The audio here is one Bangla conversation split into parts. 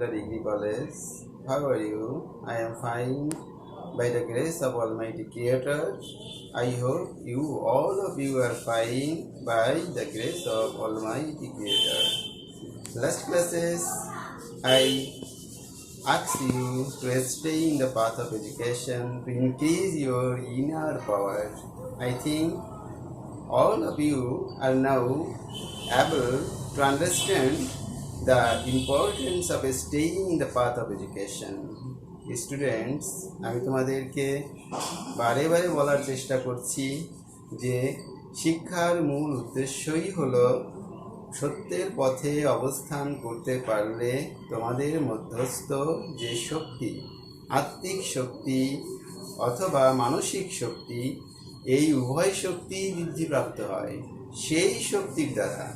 Santa Degree College. How are you? I am fine by the grace of Almighty Creator. I hope you, all of you, are fine by the grace of Almighty Creator. Last classes, I asked you to stay in the path of education to increase your inner power. I think all of you are now able to understand the importance of staying in the path of education. Students, আমি তোমাদেরকে বারে বারে বলার চেষ্টা করছি যে শিক্ষার মূল উদ্দেশ্যই হলো সত্যের পথে অবস্থান করতে পারলে তোমাদের মধ্যস্থ যে শক্তি, আত্মিক শক্তি অথবা মানসিক শক্তি, এই উভয় শক্তি বৃদ্ধিপ্রাপ্ত হয়। সেই শক্তির দ্বারা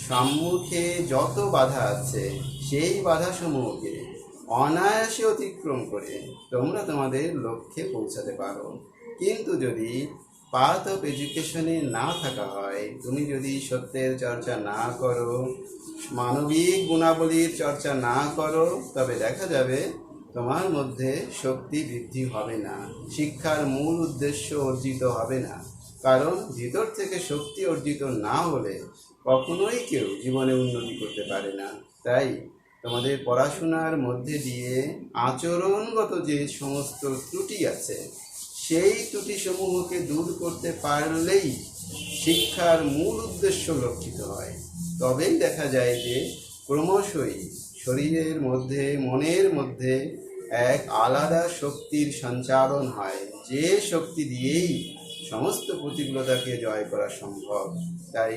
সম্মুখে যত বাধা আছে সেই বাধাসমূহকে অনায়াসে অতিক্রম করে তোমরা তোমাদের লক্ষ্যে পৌঁছাতে পারো। কিন্তু যদি পাথ অফ এডুকেশনে না থাকা হয়, তুমি যদি সত্যের চর্চা না করো, মানবিক গুণাবলীর চর্চা না করো, তবে দেখা যাবে তোমার মধ্যে শক্তি বৃদ্ধি হবে না, শিক্ষার মূল উদ্দেশ্য অর্জিত হবে না। কারণ ভিতর থেকে শক্তি অর্জিত না হলে কখনোই কেউ জীবনে উন্নতি করতে পারে না। তাই তোমাদের পড়াশোনার মধ্যে দিয়ে আচরণগত যে সমস্ত ত্রুটি আছে, সেই ত্রুটিসমূহকে দূর করতে পারলেই শিক্ষার মূল উদ্দেশ্য লক্ষিত হয়। তবেই দেখা যায় যে ক্রমশই শরীরের মধ্যে, মনের মধ্যে এক আলাদা শক্তির সঞ্চারণ হয়, যে শক্তি দিয়েই সমস্ত প্রতিকূলতাকে জয় করা সম্ভব। তাই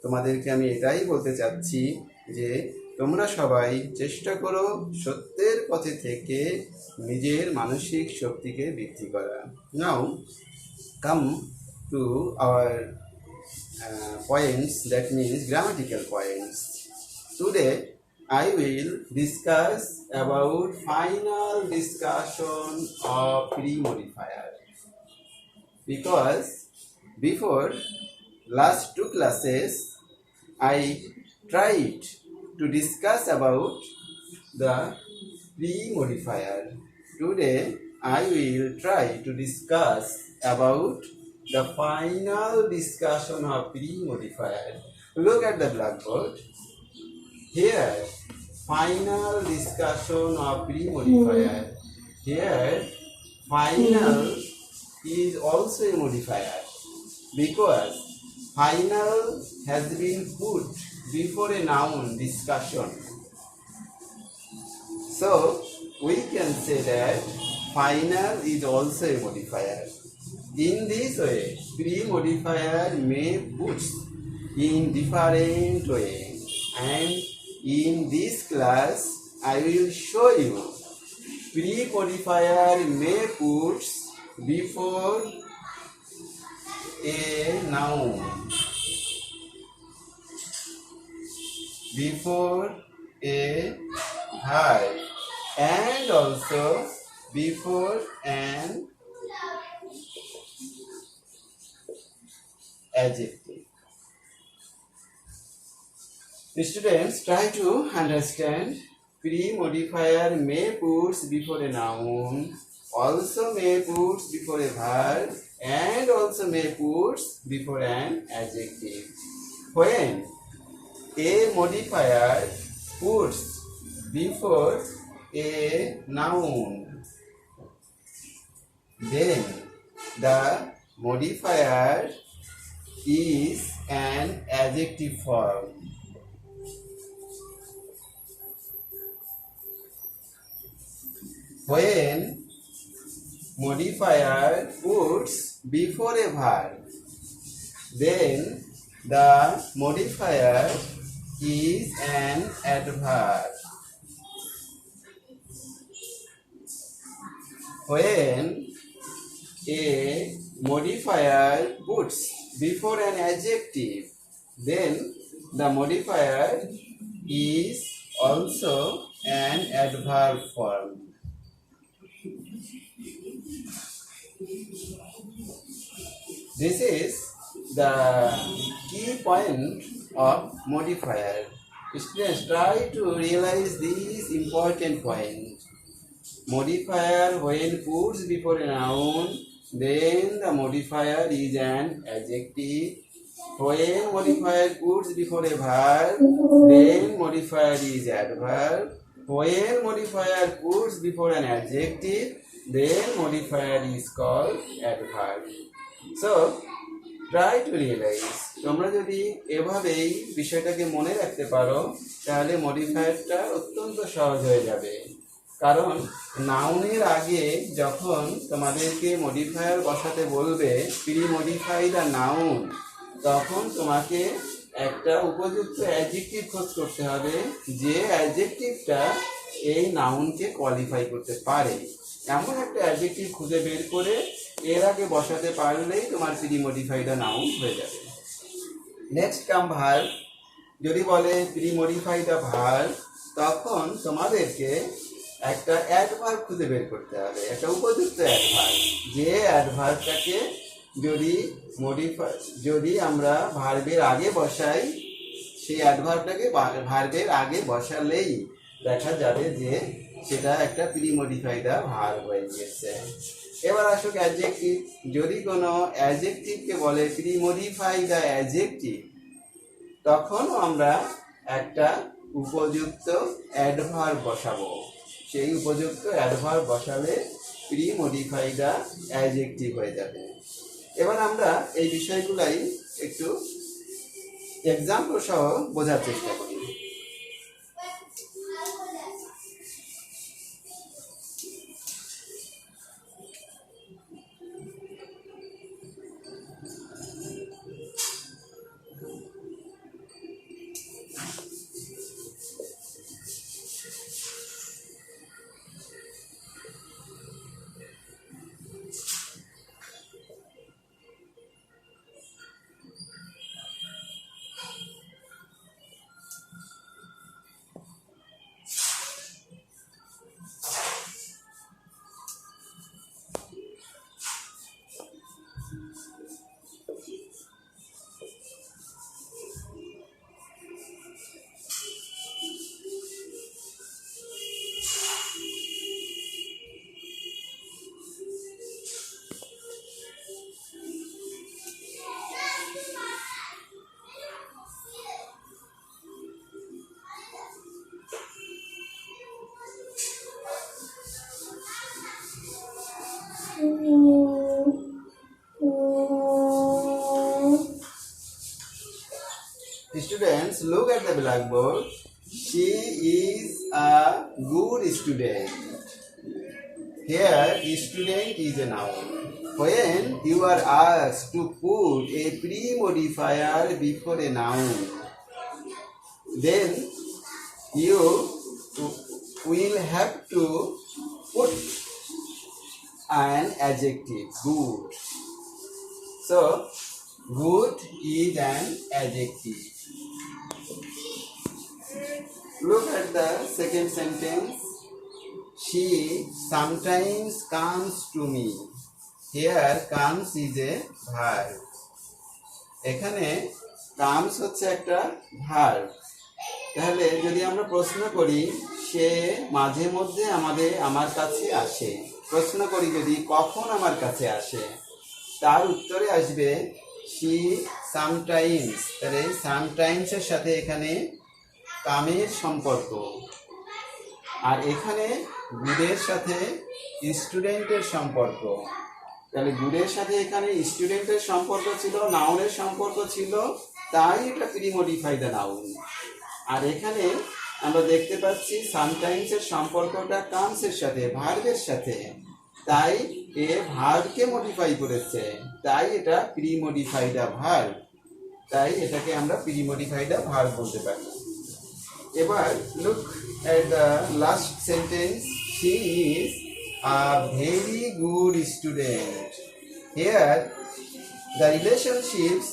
তোমাদেরকে আমি এটাই বলতে চাচ্ছি যে তোমরা সবাই চেষ্টা করো সত্যের পথে থেকে নিজের মানসিক শক্তিকে বৃদ্ধি করা। Now come to our points, that means grammatical points. Today I will discuss about final discussion of pre-modifier, because before last two classes I tried to discuss about the pre-modifier. Today I will try to discuss about the final discussion of pre-modifier. Look at the blackboard. Here, final discussion of pre-modifier. Here, final is also a modifier, because final has been put before a noun discussion. So, we can say that final is also a modifier. In this way, pre-modifier may put in different way, and in this class I will show you pre-modifier may put before a noun, before a verb, and also before an adjective. Students, try to understand. Pre-modifier may put before a noun, also may put before a verb, and also may put before an adjective. When a modifier puts before a noun, then the modifier is an adjective form. When modifier puts before a verb, then the modifier is an adverb. When a modifier puts before an adjective, then the modifier is also an adverb form. This is the key point of modifier. Students, try to realize this important point. Modifier when put before a noun, then the modifier is an adjective. When modifier puts before a verb, then modifier is adverb. When modifier puts before an adjective, then modifier is called adverb. So, try to realize. তোমরা যদি এভাবেই বিষয়টাকে মনে রাখতে পারো তাহলে মডিফায়ারটা অত্যন্ত সহজ হয়ে যাবে। কারণ নাউনের আগে যখন তোমাদেরকে মডিফায়ার বসাতে বলবে, প্রি মডিফাই দ্য নাউন, তখন তোমাকে একটা উপযুক্ত অ্যাডজেক্টিভ খোঁজ করতে হবে যে অ্যাডজেক্টিভটা এই নাউনকে কোয়ালিফাই করতে পারে। এমন একটা অ্যাডজেক্টিভ খুঁজে বের করে এর আগে বসাতে পারলেই তোমার প্রি মডিফাই দ্য নাউন হয়ে যাবে। Next come verb. যদি বলে প্রি মডিফাই দ্য ভার্ব, তখন তোমাদেরকে একটা অ্যাডভার্ব খুঁজে বের করতে হবে, একটা উপযুক্ত অ্যাডভার্ব, যে অ্যাডভার্বটাকে যদি আমরা ভার্বের আগে বসাই, সেই অ্যাডভার্বটাকে ভার্বের আগে বসালেই দেখা যাবে যে সেটা একটা প্রি মডিফাই দ্য ভার্ব হয়ে গিয়েছে। এবার আসুক অ্যাডজেক্টিভ। যদি কোনো অ্যাডজেক্টিভকে বলে প্রি মডিফাই দ্য অ্যাডজেক্টিভ, তখন আমরা একটা উপযুক্ত অ্যাডভার্ব বসাবো। সেই উপযুক্ত অ্যাডভার্ব বসালে প্রি মডিফাই দ্য অ্যাডজেক্টিভ হয়ে যাবে। এবার আমরা এই বিষয়গুলাই একটু এক্সাম্পল সহ বোঝার চেষ্টা করি। Students, look at the blackboard. She is a good student. Here, student is a noun. When you are asked to put a pre-modifier before a noun, then you will have to put an adjective, good. So, good is an adjective. Look at the second sentence. She sometimes comes to me. Here comes is a verb. এখানে comes হচ্ছে একটা verb। তাহলে যদি আমরা প্রশ্ন করি সে মাঝে মধ্যে আমার কাছে আসে, প্রশ্ন করি যদি কখন আমার কাছে আসে, তার উত্তরে আসবে she sometimes। তাহলে sometimes এর সাথে এখানে কামের সম্পর্ক, আর এখানে গুডের সাথে স্টুডেন্টের সম্পর্ক। তাহলে গুডের সাথে এখানে স্টুডেন্টের সম্পর্ক ছিল, নাউনের সম্পর্ক ছিল, তাই এটা প্রি মডিফাই দ্য নাউন। আর এখানে আমরা দেখতে পাচ্ছি সামটাইমস এর সম্পর্কটা কামস এর সাথে, ভার্বের সাথে, তাই এ ভার্বকে মডিফাই করেছে, তাই এটা প্রি মডিফাই দ্য ভার্ব, তাই এটাকে আমরা প্রি মডিফাই দ্য ভার্ব বলতে পারি। এবার look at the last sentence. She is a very good student. Here the relationships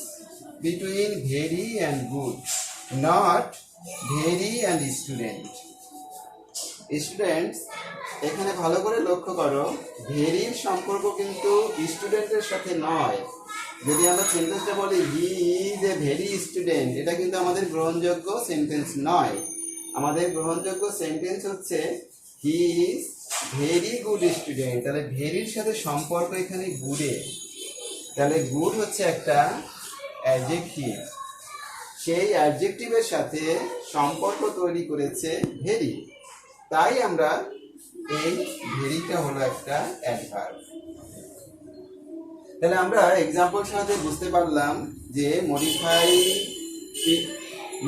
between very and good, not very and student. Students, এখানে ভালো করে লক্ষ্য করো, ভেরির সম্পর্ক কিন্তু স্টুডেন্টের সাথে নয়, যদি আমরা সেন্টেন্সটা বলি he is a very student, এটা কিন্তু আমাদের গ্রহণযোগ্য সেন্টেন্স নয়। আমাদের গ্রহণযোগ্য সেন্টেন্স হচ্ছে he is very good student. তাহলে ভেরির সাথে সম্পর্ক এখানে গুডে, তাহলে গুড হচ্ছে একটা অ্যাডজেক্টিভ, সেই অ্যাডজেক্টিভের সাথে সম্পর্ক তৈরি করেছে ভেরি, তাই আমরা এই ভেরিটা হলো একটা অ্যাডভার্ব। তাহলে আমরা এক্সাম্পল সাথে বুঝতে পারলাম যে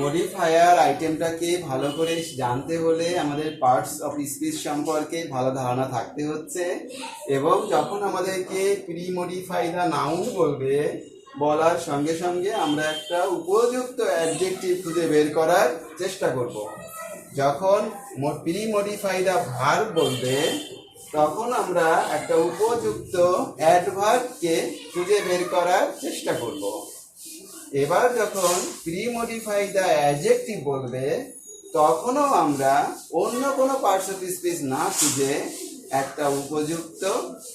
মডিফায়ার আইটেমটাকে ভালো করে জানতে হলে আমাদের পার্টস অফ স্পিচ সম্পর্কে ভালো ধারণা থাকতে হচ্ছে, এবং যখন আমাদেরকে প্রি মডিফাই দ্য নাউন বলবে, বলার সঙ্গে সঙ্গে আমরা একটা উপযুক্ত অ্যাডজেক্টিভ খুঁজে বের করার চেষ্টা করব। যখন প্রি মডিফাই দ্য ভার্ব বলবে, তখন আমরা একটা উপযুক্ত অ্যাডভার্বকে খুঁজে বের করার চেষ্টা করব। এবার যখন প্রি মডিফাই দ্য অ্যাডজেক্টিভ বলবে, তখনও আমরা অন্য কোনো পার্টস অফ স্পিচ না খুঁজে একটা উপযুক্ত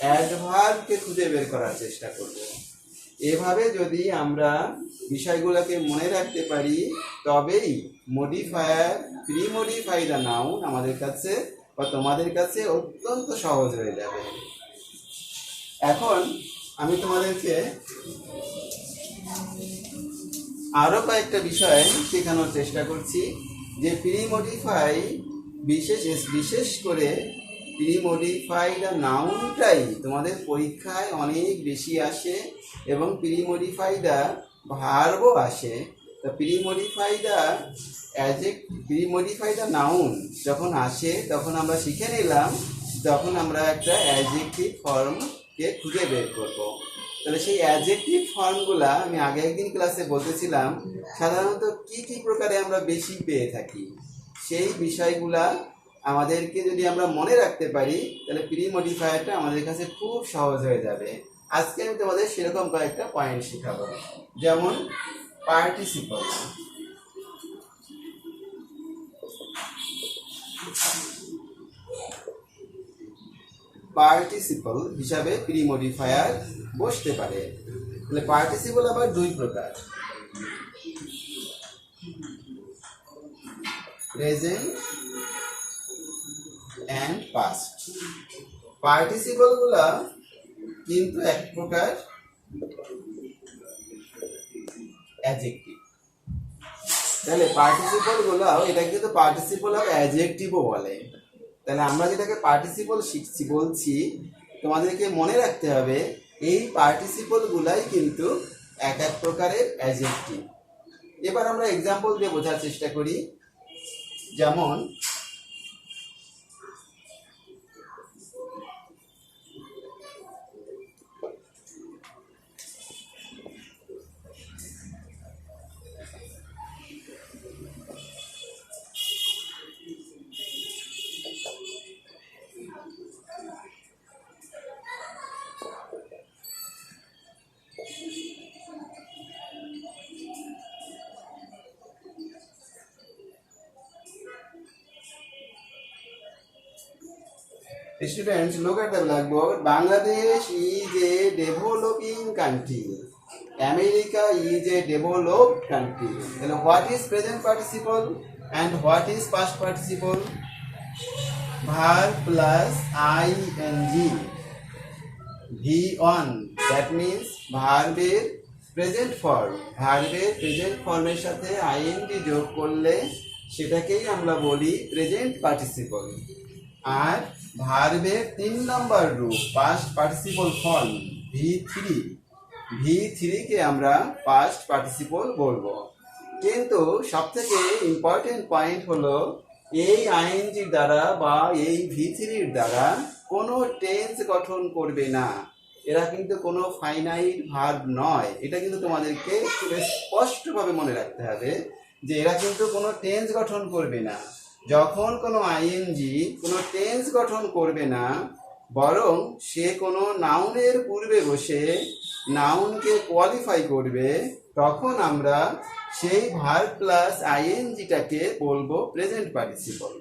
অ্যাডভার্বকে খুঁজে বের করার চেষ্টা করব। এভাবে যদি আমরা বিষয়গুলোকে মনে রাখতে পারি, তবেই modifier pre modify the noun আমাদের কাছে বা তোমাদের কাছে অত্যন্ত সহজ হয়ে যাবে। এখন আমি তোমাদেরকে আরো কয়েকটা বিষয় শেখানোর চেষ্টা করছি, যে প্রি মডিফাই বিশেষ করে প্রি মডিফাই দ্য নাউনটাই তোমাদের পরীক্ষায় অনেক বেশি আসে, এবং প্রি মডিফাই দ্য ভার্বও আসে। তো প্রি মডিফাই দ্য নাউন যখন আসে, তখন আমরা শিখে নিলাম, তখন আমরা একটা অ্যাডজেক্টিভ ফর্মকে খুঁজে বের করব। তাহলে সেই অ্যাডজেক্টিভ ফর্মগুলা আমি আগে একদিন ক্লাসে বলতেছিলাম, সাধারণত কি কি প্রকারে আমরা বেশি পেয়ে থাকি, সেই বিষয়গুলা আমাদেরকে যদি আমরা মনে রাখতে পারি, তাহলে প্রি মডিফায়ারটা আমাদের কাছে খুব সহজ হয়ে যাবে। আজকে আমি তোমাদের সেরকম কয়েকটা পয়েন্ট শেখাবো। যেমন পার্টিসিপল, পার্টিসিপল হিসাবে প্রি মডিফায়ার বসতে পারে। তাহলে পার্টিসিপল আবার দুই প্রকার, প্রেজেন্ট অ্যান্ড পাস্ট। পার্টিসিপল গুলা কিন্তু এক প্রকার অ্যাডজেক্টিভ। তাহলে পার্টিসিপল গুলাও, এটা কিন্তু পার্টিসিপল অফ অ্যাডজেক্টিভও বলে। তাহলে আমরা যেটাকে পার্টিসিপল বলছি, তোমাদেরকে মনে রাখতে হবে এই পার্টিসিপল গুলাই কিন্তু এক এক প্রকারের অ্যাডজেক্টিভ। এবার আমরা এক্সাম্পল দিয়ে বোঝার চেষ্টা করি। যেমন students, look at the blackboard. Bangladesh is a developing country. America is a developed country. Then what is present participle and what is past participle? Verb plus ing. V1, that means ভার্বের প্রেজেন্ট ফর্ম। ভার্বের প্রেজেন্ট ফর্মের সাথে ing যোগ করলে সেটাকেই আমরা বলি প্রেজেন্ট পার্টিসিপল। আর ভার্বের 3 নম্বর রূপ পাস্ট পার্টিসিপল ফর্ম V3 কে আমরা পাস্ট পার্টিসিপল বলবো। কিন্তু সবথেকে ইম্পর্টেন্ট পয়েন্ট হলো, এই আইএনজি দ্বারা বা এই V3 দ্বারা কোনো টেন্স গঠন করবে না। এরা কিন্তু কোনো ফাইনাইট ভার্ব নয়। এটা কিন্তু তোমাদেরকে খুব স্পষ্টভাবে মনে রাখতে হবে যে এরা কিন্তু কোনো টেন্স গঠন করবে না। যখন কোনো আইএনজি কোনো টেন্স গঠন করবে না, বরং সে কোনো নাউনের পূর্বে বসে নাউনকে কোয়ালিফাই করবে, তখন আমরা সেই ভার্ব প্লাস আইএনজিটাকে বলবো প্রেজেন্ট পার্টিসিপল,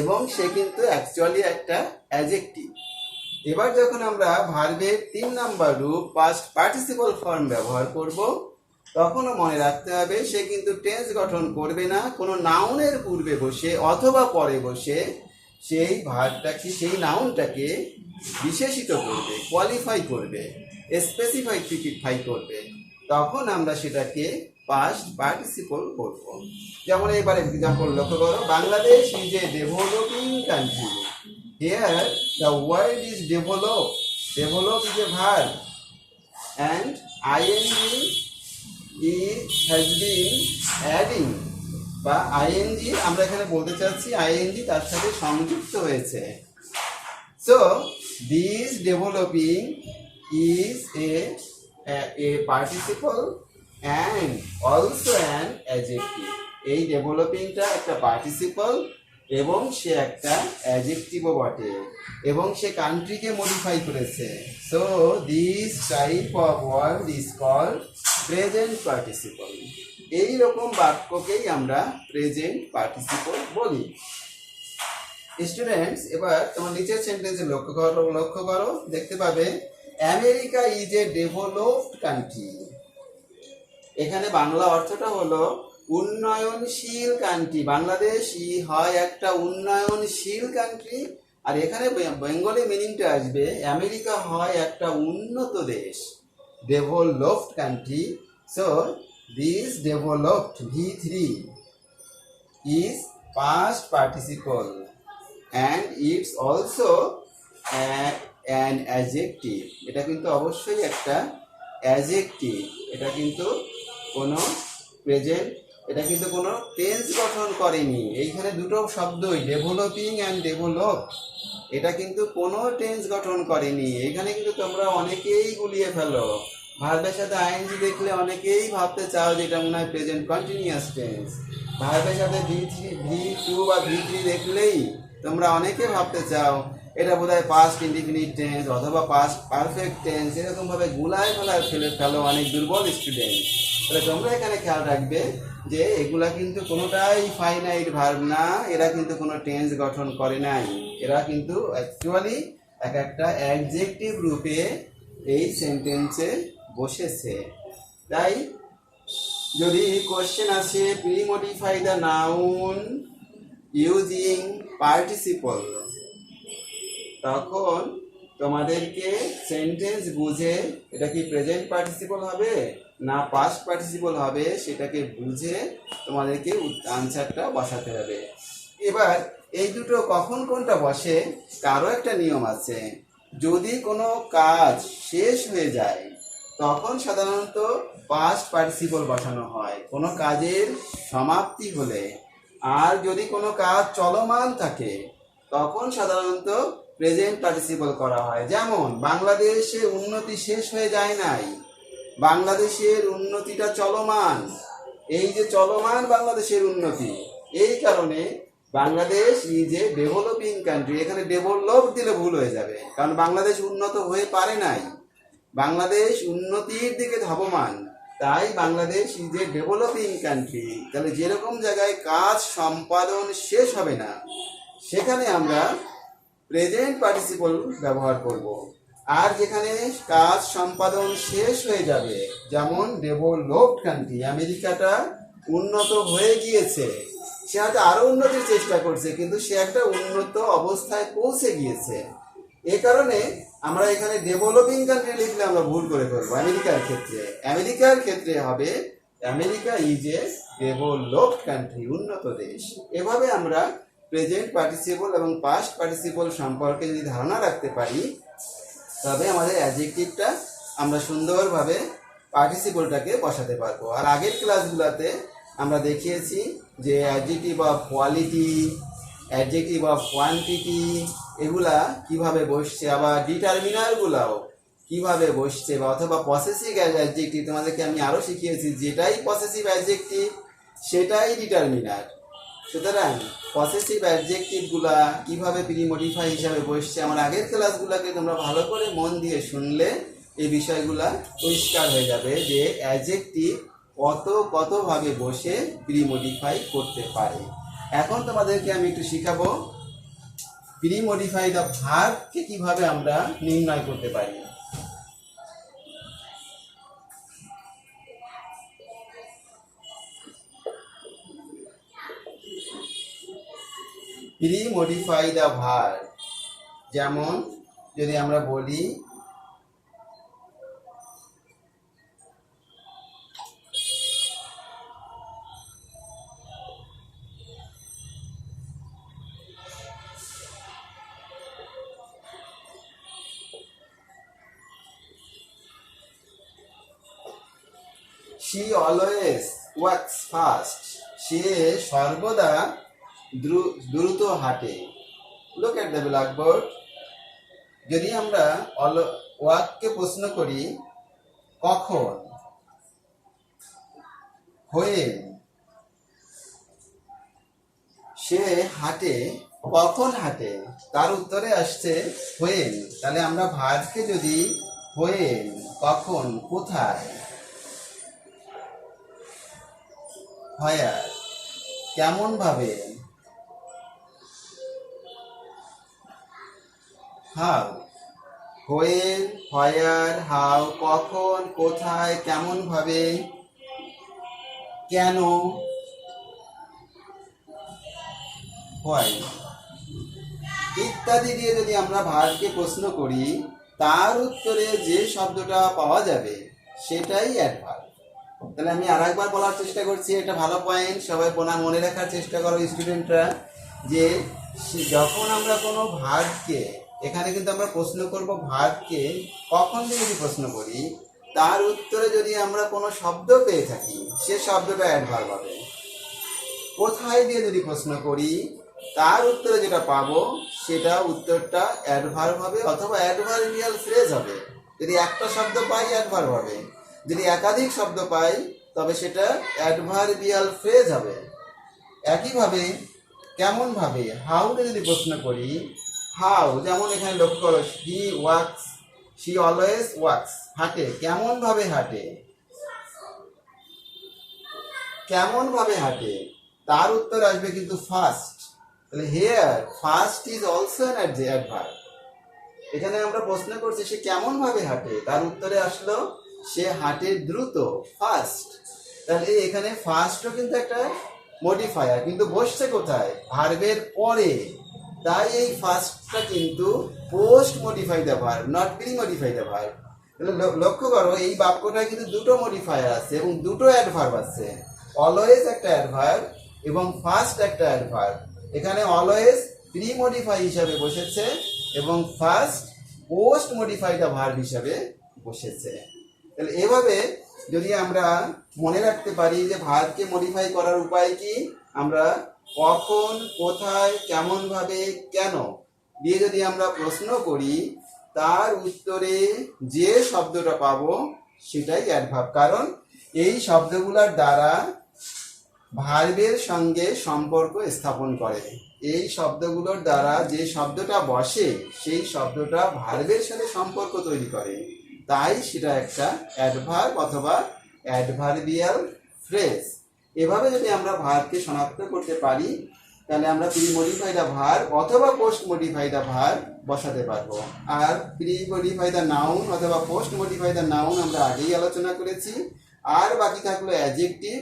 এবং সে কিন্তু অ্যাকচুয়ালি একটা অ্যাডজেক্টিভ। এবার যখন আমরা ভার্বের 3 নাম্বার রূপ পাস্ট পার্টিসিপল ফর্ম ব্যবহার করব, তখনও মনে রাখতে হবে সে কিন্তু টেন্স গঠন করবে না, কোনো নাউনের পূর্বে বসে অথবা পরে বসে সেই ভার্বটাকে, সেই নাউনটাকে বিশেষিত করবে, কোয়ালিফাই করবে, স্পেসিফাই করবে। তখন আমরা সেটাকে পাস্ট পার্টিসিপল করব। যেমন এবার এক্সাম্পল লক্ষ্য করো, Bangladesh is a developing country. Here the word is develop. Develop is a verb and ing has been adding বা ing আমরা এখানে বলতে চাচ্ছি ing তার সাথে সংযুক্ত হয়েছে। So this developing is a participle and also an adjective. এই ডেভেলপিংটা একটা পার্টিসিপল এবং সে একটা অ্যাডজেক্টিভও বটে, এবং সে কান্ট্রিকে মডিফাই করেছে। So this type of word is called present participle. এই রকম বাক্যকেই আমরা প্রেজেন্ট পার্টিসিপল বলি। স্টুডেন্টস, এবার তোমার নিচের সেন্টেন্সে লক্ষ্য করো, দেখতে পাবে America is a developed country. এখানে বাংলা অর্থটা হলো উন্নয়নশীল কান্ট্রি। বাংলাদেশ হয় একটা উন্নয়নশীল কান্ট্রি, আর এখানে বেঙ্গলি মিনিংটা আসবে আমেরিকা হয় একটা উন্নত দেশ, developed country. So this developed V3 is past participle and it's also an adjective. এটা কিন্তু অবশ্যই একটা অ্যাডজেক্টিভ, এটা কিন্তু কোনো প্রেজেন্ট, এটা কিন্তু কোনো টেন্স গঠন করেনি। এইখানে দুটো শব্দই ডেভেলপিং অ্যান্ড ডেভেলপ, এটা কিন্তু কোনো টেন্স গঠন করেনি। এখানে কিন্তু তোমরা অনেকেই গুলিয়ে ফেলো, ভার্বের সাথে আইএনজি দেখলে অনেকেই ভাবতে চাও যে এটা মনে হয় প্রেজেন্ট কন্টিনিউয়াস টেন্স। ভার্বের সাথে V2 বা V3 দেখলেই তোমরা অনেকে ভাবতে চাও এটা বোধহয় পাস্ট ইনডিফিনিট টেন্স অথবা পাস্ট পারফেক্ট টেন্স। এরকম ভাবে গুলায় ফেলো অনেক দুর্বল স্টুডেন্ট। তাহলে তোমরা এখানে খেয়াল রাখবে যে এগুলা কিন্তু কোনোটাই ফাইনাইট ভার্ব না, এরা কিন্তু কোনো টেন্স গঠন করে নাই, এরা কিন্তু অ্যাকচুয়ালি একটা অ্যাডজেক্টিভ রূপে এই সেন্টেন্সে বসেছে। তাই যদি কোশ্চেন আসে pre-modify the noun using participle, তখন তোমাদেরকে সেন্টেন্স বুঝে এটা কি প্রেজেন্ট পার্টিসিপল হবে না পাস্ট পার্টিসিপল হবে সেটাকে বুঝে তোমাদেরকে আনসারটা বসাতে হবে। এবার এই দুটো কখন কোনটা বসে তারও একটা নিয়ম আছে। যদি কোনো কাজ শেষ হয়ে যায় তখন সাধারণত পাস্ট পার্টিসিপল বসানো হয় কোনো কাজের সমাপ্তি হলে, আর যদি কোনো কাজ চলমান থাকে তখন সাধারণত প্রেজেন্ট পার্টিসিপল করা হয়। যেমন বাংলাদেশে উন্নতি শেষ হয়ে যায় নাই, বাংলাদেশের উন্নতিটা চলমান। এই যে চলমান বাংলাদেশের উন্নতি, এই কারণে Bangladesh is a developing country. এখানে ডেভেলপ দিলে ভুল হয়ে যাবে, কারণ বাংলাদেশ উন্নত হয়ে পারে নাই, বাংলাদেশ উন্নতির দিকে ধাবমান, তাই Bangladesh is a developing country. তাহলে যেরকম জায়গায় কাজ সম্পাদন শেষ হবে না সেখানে আমরা প্রেজেন্ট পার্টিসিপল ব্যবহার করব। আর যেখানে কাজ সম্পাদন শেষ হয়ে যাবে, যেমন ডেভেলপড কান্ট্রি, আমেরিকাটা উন্নত হয়ে গিয়েছে, সে হয়তো আরো উন্নতির চেষ্টা করছে কিন্তু সে একটা উন্নত অবস্থায় পৌঁছে গিয়েছে, এ কারণে আমরা এখানে ডেভেলপিং কান্ট্রি লিখলে আমরা ভুল করে ফেলবো। আমেরিকার ক্ষেত্রে হবে America is a developed country, উন্নত দেশ। এভাবে আমরা প্রেজেন্ট পার্টিসিপল এবং পাস্ট পার্টিসিপল সম্পর্কে যদি ধারণা রাখতে পারি তবে আমাদের অ্যাডজেক্টিভটা আমরা সুন্দরভাবে পার্টিসিপলটাকে বসাতে পারবো। আর আগের ক্লাসগুলোতে আমরা দেখিয়েছি যে adjective of quality, adjective of quantity এগুলা কিভাবে বসছে, আবার ডিটারমিনারগুলাও কিভাবে বসছে, বা অথবা পসেসিভ অ্যাডজেক্টিভ তোমাদেরকে আমি আরও শিখিয়েছি, যেটাই পসেসিভ অ্যাডজেক্টিভ সেটাই ডিটারমিনার। সুতরাং পসেসিভ অ্যাডজেক্টিভগুলা কিভাবে প্রি-মডিফাই হিসাবে বসছে আমার আগের ক্লাসগুলোকে তোমরা ভালো করে মন দিয়ে শুনলে এই বিষয়গুলা পরিষ্কার হয়ে যাবে যে অ্যাডজেক্টিভ কতভাবে বসে প্রি-মডিফাই করতে পারে। এখন তোমাদেরকে আমি একটু শিখাবো প্রি-মডিফাই দ্য ভার্বকে কিভাবে আমরা নির্ণয় করতে পারি। প্রি-মডিফাই দ্য ভার্ব, যেমন যদি আমরা বলি she always walks fast, সে সর্বদা দ্রুত হাঁটে। Look at the blackboard. যদি আমরা ওয়াককে প্রশ্ন করি কখন, when, সে হাঁটে কখন হাঁটে, তার উত্তরে আসছে when। তাহলে আমরা ভার্বকে যদি when, কখন, কোথায়, where, কেমন ভাবে, how, when, where, how, কখন, কোথায়, কেমন ভাবে, কেন, why ইত্যাদি দিয়ে যদি আমরা ভার্বকে প্রশ্ন করি, তার উত্তরে যে শব্দটা পাওয়া যাবে সেটাই অ্যাডভার্ব। তাহলে আমি আরেকবার বলার চেষ্টা করছি, এটা ভালো পয়েন্ট, সবাই মনে রাখার চেষ্টা করো স্টুডেন্টরা, যে যখন আমরা কোনো ভার্বকে, এখানে কিন্তু আমরা প্রশ্ন করব ভার্বকে কখন দিয়ে যদি প্রশ্ন করি, তার উত্তরে যদি আমরা কোনো শব্দ পেয়ে থাকি সে শব্দটা অ্যাডভার্ব হবে। কোথায় দিয়ে যদি প্রশ্ন করি, তার উত্তরে যেটা পাবো সেটা উত্তরটা অ্যাডভার্ব হবে অথবা অ্যাডভার্বিয়াল ফ্রেজ হবে। যদি একটা শব্দ পাই অ্যাডভার্ব হবে, যদি একাধিক শব্দ পাই তবে সেটা অ্যাডভার্বিয়াল ফ্রেজ হবে। একইভাবে কেমন ভাবে, হাউতে যদি প্রশ্ন করি, হাউ, যেমন এখানে লক্ষ্য করো, হি ওয়াক্স, শি অলওয়েজ ওয়াক্স, হাঁটে, কেমন ভাবে হাঁটে, কেমন ভাবে হাঁটে, তার উত্তর আসবে কিন্তু ফাস্ট। তাহলে here fast is also an adverb. এখানে আমরা প্রশ্ন করছি সে কেমন ভাবে হাঁটে, তার উত্তরে আসলো সে হাঁটে দ্রুত, ফাস্ট। তাহলে এখানে ফাস্টও কিন্তু একটা মডিফায়ার, কিন্তু বসছে কোথায়, ভার্বের পরে। তাই এই ফাস্টটা কিন্তু post modify the verb, not pre modify the verb. তাহলে লক্ষ্য করো এই বাক্যটায় কিন্তু দুটো মডিফায়ার আছে এবং দুটো অ্যাডভার্ব আছে। অলওয়েজ একটা অ্যাডভার্ব এবং ফাস্ট একটা অ্যাডভার্ব। এখানে অলওয়েজ প্রি মডিফাই হিসাবে বসেছে এবং fast post modify the verb হিসাবে বসেছে। তাহলে এভাবে যদি আমরা মনে রাখতে পারি যে ভার্বকে মডিফাই করার উপায় কি, আমরা কখন, কোথায়, কেমন ভাবে, কেন দিয়ে যদি আমরা প্রশ্ন করি, তার উত্তরে যে শব্দটা পাবো সেটাই অ্যাডভার্ব। কারণ এই শব্দগুলোর দ্বারা ভার্বের সঙ্গে সম্পর্ক স্থাপন করে। এই শব্দগুলোর দ্বারা যে শব্দটা বসে সেই শব্দটা ভার্বের সাথে সম্পর্ক তৈরি করে, তাই সেটা একটা অ্যাডভার্ব অথবা অ্যাডভার্বিয়াল ফ্রেজ। এভাবে যদি আমরা ভার্বকে শনাক্ত করতে পারি তাহলে আমরা প্রি মডিফাই দ্য ভার্ব অথবা পোস্ট মডিফাই দ্য ভার্ব বসাতে পারবো। আর প্রি মডিফাই দ্য নাউন অথবা পোস্ট মডিফাই দ্য নাউন আমরা আগেই আলোচনা করেছি। আর বাকি থাকলো অ্যাডজেক্টিভ।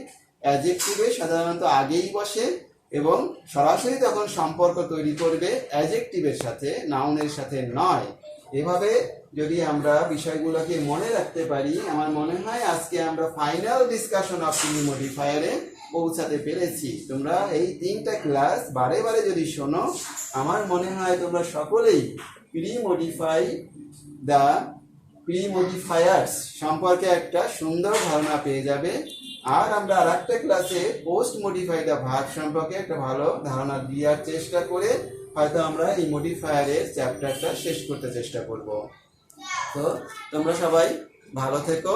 অ্যাডজেক্টিভে সাধারণত আগেই বসে এবং সরাসরি তখন সম্পর্ক তৈরি করবে অ্যাডজেক্টিভের সাথে, নাউনের সাথে নয়। এভাবে যদি আমরা বিষয়গুলোকে মনে রাখতে পারি, আমার মনে হয় আজকে আমরা ফাইনাল ডিসকাশন অফ প্রি মডিফায়ারে পৌঁছাতে পেরেছি। তোমরা এই 3টা ক্লাস বারে বারে যদি শোনো, আমার মনে হয় তোমরা সকলেই প্রি মডিফায়ার্স সম্পর্কে একটা সুন্দর ধারণা পেয়ে যাবে। আর আমরা আর একটা ক্লাসে পোস্ট মডিফাই দ্য ভার্ব সম্পর্কে একটা ভালো ধারণা দেওয়ার চেষ্টা করে হয়তো আমরা এই মডিফায়ারের চ্যাপ্টারটা শেষ করতে চেষ্টা করব। তো তোমরা সবাই ভালো থেকো,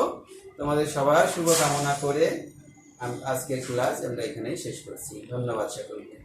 তোমাদের সবার শুভকামনা করে আজকের ক্লাস আমরা এখানেই শেষ করছি। ধন্যবাদ সকলকে।